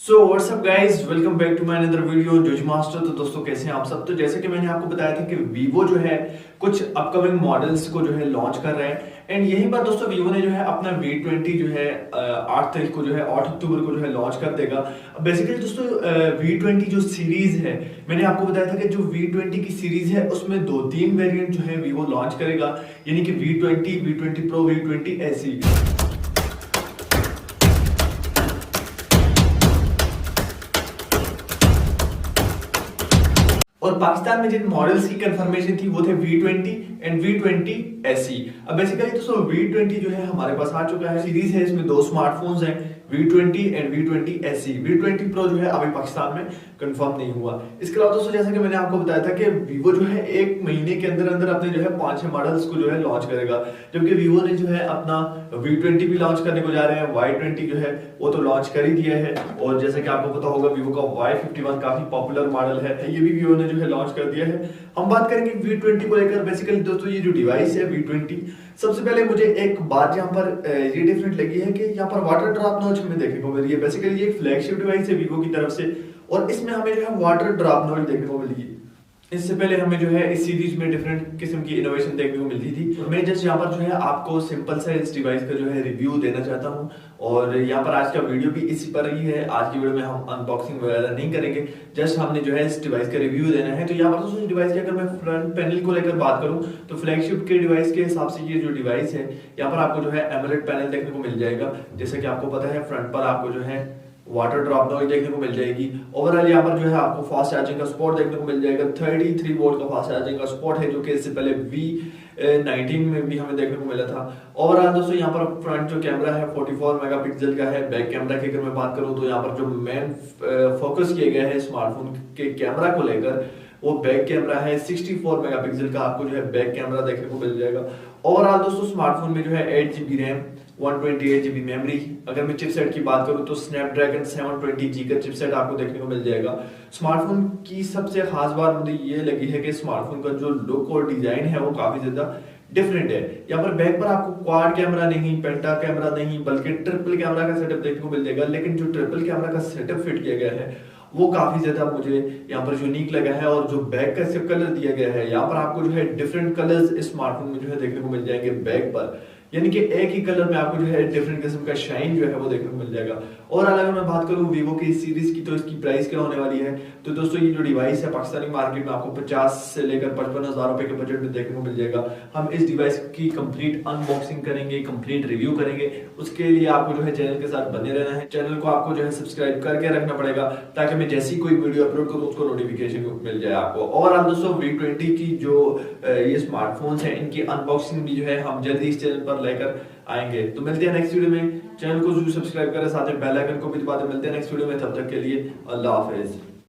So what's up guys, welcome back to my another video जोजी master. तो दोस्तों कैसे हैं आप सब। तो जैसे कि मैंने आपको बताया था कि वीवो जो है कुछ अपकमिंग मॉडल्स को जो है लॉन्च कर रहे हैं। एंड यही बात दोस्तों, वीवो ने जो है अपना V20 जो है 8 तारीख को जो है 8 अक्टूबर को जो है लॉन्च कर देगा। बेसिकली दोस्तों V20 जो सीरीज है, मैंने आपको बताया था कि जो V20 की सीरीज है उसमें 2-3 वेरिएंट जो है वीवो लॉन्च करेगा, यानी कि V20, V20 Pro, V20 SE। और पाकिस्तान में जिन मॉडल्स की कंफर्मेशन थी वो थे V20 एंड V20 SE। अब बेसिकली दोस्तों V20 जो है हमारे पास आ चुका है, सीरीज है, इसमें 2 स्मार्टफोन्स हैं, V20 and V20 SE। V20 Pro जो है अभी पाकिस्तान में कंफर्म नहीं हुआ। इसके अलावा दोस्तों जैसा कि मैंने आपको बताया था कि वीवो जो है 1 महीने के अंदर अंदर अपने जो है 5-6 मॉडल्स को जो है लॉन्च करेगा। जबकि वीवो ने जो है अपना V20 भी लॉन्च करने को जा रहे हैं, Y20 जो है वो तो लॉन्च कर ही दिया है। और जैसा कि आपको पता होगा वीवो का Y51 काफी पॉपुलर मॉडल है, ये भी वीवो ने जो है लॉन्च कर दिया है। हम बात करेंगे V20 को लेकर। बेसिकली दोस्तों ये जो डिवाइस है V20, सबसे पहले मुझे एक बात यहाँ पर ये डिफरेंट लगी है कि यहाँ पर वाटर ड्रॉप नॉच हमें देखने को मिल रही है। बेसिकली ये एक फ्लैगशिप डिवाइस है वीवो की तरफ से और इसमें हमें जो है वाटर ड्रॉप नॉच देखने को मिली है। इससे पहले हमें जो है इस सीरीज में डिफरेंट किस्म की इनोवेशन देखने को मिलती थी। मैं जस्ट यहाँ पर जो है आपको सिंपल सा इस डिवाइस का जो है रिव्यू देना चाहता हूँ और यहाँ पर आज का वीडियो भी इसी पर ही है। आज की वीडियो में हम अनबॉक्सिंग वगैरह नहीं करेंगे, जस्ट हमने जो है इस डिवाइस का रिव्यू देना है। तो यहाँ पर दोस्तों डिवाइस की अगर मैं फ्रंट पैनल को लेकर बात करूँ तो फ्लैगशिप के डिवाइस के हिसाब से ये जो डिवाइस है, यहाँ पर आपको जो है एमोलेड पैनल देखने को मिल जाएगा। जैसे कि आपको पता है फ्रंट पर आपको जो है वाटर ड्रॉप नॉइज देखने को मिल जाएगी। ओवरऑल यहाँ पर जो है आपको फास्ट चार्जिंग का सपोर्ट देखने को मिल जाएगा। 33 वोल्ट का फास्ट चार्जिंग का सपोर्ट है, जो कि इससे पहले V19 में भी हमें देखने को मिला था। ओवरऑल दोस्तों यहाँ पर फ्रंट जो कैमरा है 44 मेगापिक्सल का है। बैक कैमरा की अगर मैं बात करूँ तो यहाँ पर जो मेन फोकस किया गया है स्मार्टफोन के कैमरा को लेकर, वो बैक कैमरा है 64 मेगापिक्सल का, आपको जो है बैक कैमरा देखने को मिल जाएगा। ओवरऑल दोस्तों स्मार्टफोन में जो है 8GB रैम, 128GB मेमोरी। अगर मैं चिपसेट की बात करूं तो स्नैपड्रैगन 720G का चिपसेट आपको देखने को मिल जाएगा। स्मार्टफोन की सबसे खास बात मुझे ये लगी है कि स्मार्टफोन का जो लुक और डिजाइन है वो काफी ज्यादा डिफरेंट है। यहाँ पर बैक पर आपको क्वाड कैमरा नहीं, पेंटा कैमरा नहीं, बल्कि ट्रिपल कैमरा का सेटअप देखने को मिल जाएगा। लेकिन जो ट्रिपल कैमरा का सेटअप फिट किया गया है वो काफी ज्यादा मुझे यहाँ पर यूनिक लगा है। और जो बैक का सिर्फ कलर दिया गया है, यहाँ पर आपको जो है डिफरेंट कलर्स इस स्मार्टफोन में जो है देखने को मिल जाएंगे बैक पर, यानी कि एक ही कलर में आपको जो है डिफरेंट किस्म का शाइन जो है वो देखने को मिल जाएगा। और अगर मैं बात करूं वीवो की इस सीरीज की तो इसकी प्राइस क्या होने वाली है, तो दोस्तों ये जो डिवाइस है पाकिस्तानी मार्केट में आपको 50 से लेकर 55,000 रुपए के बजट में देखने को मिल जाएगा। हम इस डिवाइस की कंप्लीट अनबॉक्सिंग करेंगे, कंप्लीट रिव्यू करेंगे। उसके लिए आपको जो है चैनल के साथ बने रहना है। चैनल को आपको जो है सब्सक्राइब करके रखना पड़ेगा ताकि मैं जैसी कोई वीडियो अपलोड करूँ उसको नोटिफिकेशन मिल जाए आपको। और दोस्तों V20 की जो ये स्मार्टफोन्स हैं, इनकी अनबॉक्सिंग भी जो है हम जल्दी इस चैनल पर लेकर आएंगे। तो मिलते हैं नेक्स्ट वीडियो में। चैनल को जरूर सब्सक्राइब करें, साथ में बेल आइकन को भी दबा दें। मिलते हैं नेक्स्ट वीडियो में, तब तक के लिए अल्लाह हाफिज।